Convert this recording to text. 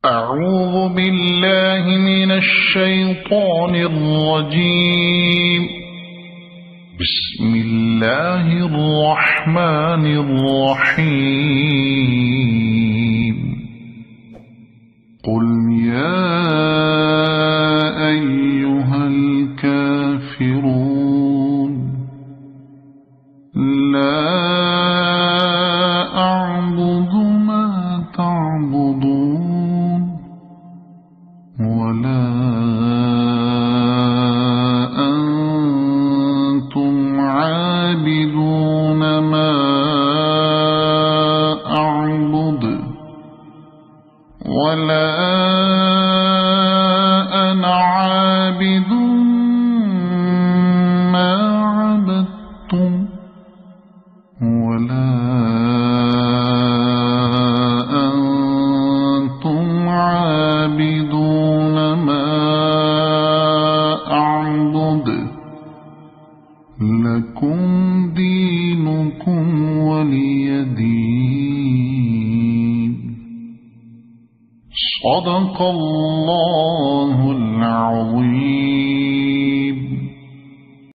أعوذ بالله من الشيطان الرجيم. بسم الله الرحمن الرحيم. قل يا أيها الكافرون لا أعبد ما تعبدون ولا أنتم عابدون ما أعبد ولا أنا عابد ما عبدتم ولا أنتم عابدون ما أعبد لكم دينكم ولي دين. صدق الله العظيم.